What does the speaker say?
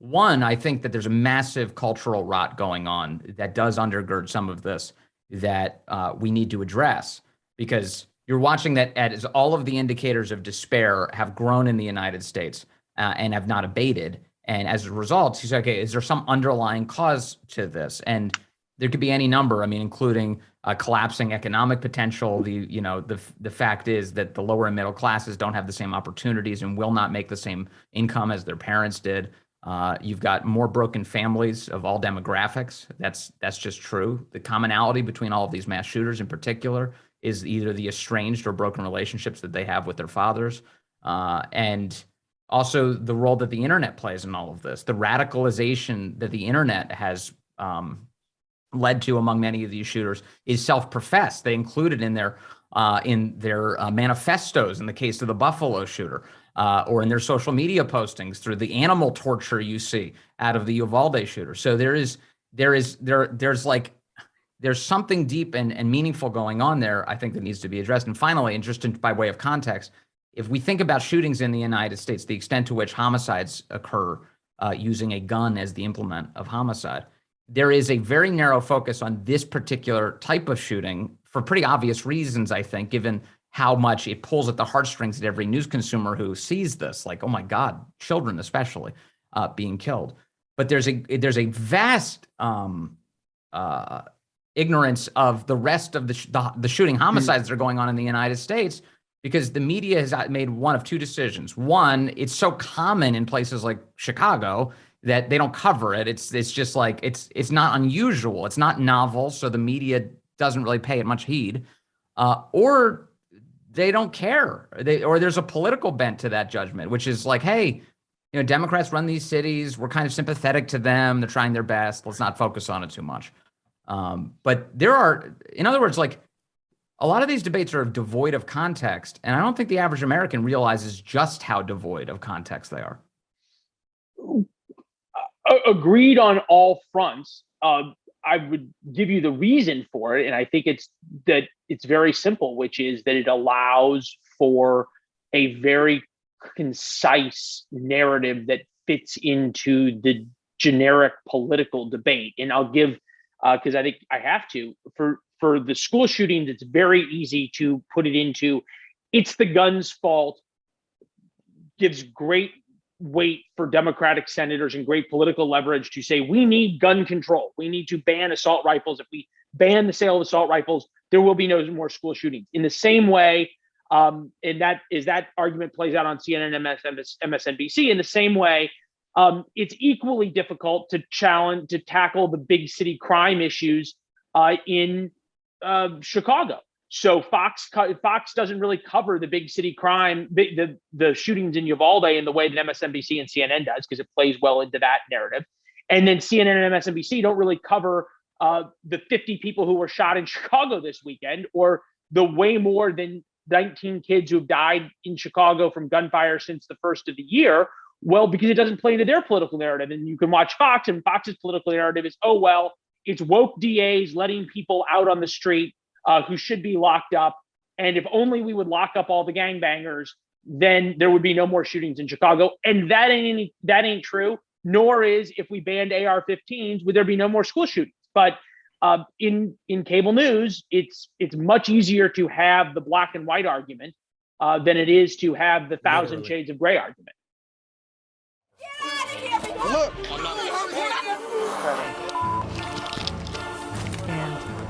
One, I think that there's a massive cultural rot going on that does undergird some of this that we need to address, because you're watching that as all of the indicators of despair have grown in the United States and have not abated. And as a result, you say, okay, is there some underlying cause to this? And there could be any number. I mean, including collapsing economic potential. The fact is that the lower and middle classes don't have the same opportunities and will not make the same income as their parents did. You've got more broken families of all demographics. That's just true. The commonality between all of these mass shooters in particular is either the estranged or broken relationships that they have with their fathers. And also the role that the internet plays in all of this, the radicalization that the internet has led to among many of these shooters is self-professed. They include it in their manifestos in the case of the Buffalo shooter, or in their social media postings through the animal torture you see out of the Uvalde shooter. So there's something deep and meaningful going on there, I think, that needs to be addressed. And finally, and just by way of context, if we think about shootings in the United States, the extent to which homicides occur using a gun as the implement of homicide, there is a very narrow focus on this particular type of shooting for pretty obvious reasons, I think, given how much it pulls at the heartstrings at every news consumer who sees this, like, oh my God, children especially being killed. But there's a vast ignorance of the rest of the shooting homicides that are going on in the United States, because the media has made one of two decisions. One, it's so common in places like Chicago that they don't cover it. It's just like, it's not unusual. It's not novel. So the media doesn't really pay it much heed, or they don't care. Or there's a political bent to that judgment, which is like, hey, Democrats run these cities. We're kind of sympathetic to them. They're trying their best. Let's not focus on it too much. But there are, in other words, like, a lot of these debates are devoid of context. And I don't think the average American realizes just how devoid of context they are. Agreed on all fronts. I would give you the reason for it, and I think it's very simple, which is that it allows for a very concise narrative that fits into the generic political debate. And I'll give, because I think I have to, for the school shootings, it's very easy to put it into, it's the gun's fault, gives great weight for Democratic senators and great political leverage to say, we need gun control. We need to ban assault rifles. If we ban the sale of assault rifles, there will be no more school shootings. In the same way, and that argument plays out on CNN and MSNBC. In the same way, it's equally difficult to tackle the big city crime issues in Chicago. So Fox doesn't really cover the big city crime, the shootings in Uvalde in the way that MSNBC and CNN does, because it plays well into that narrative. And then CNN and MSNBC don't really cover the 50 people who were shot in Chicago this weekend, or the way more than 19 kids who've died in Chicago from gunfire since the first of the year. Well, because it doesn't play into their political narrative. And you can watch Fox, and Fox's political narrative is, oh, well, it's woke DAs letting people out on the street who should be locked up. And if only we would lock up all the gangbangers, then there would be no more shootings in Chicago. And that ain't true. Nor is, if we banned AR-15s, would there be no more school shootings. But in cable news, it's much easier to have the black and white argument than it is to have the thousand shades of gray argument. Look. And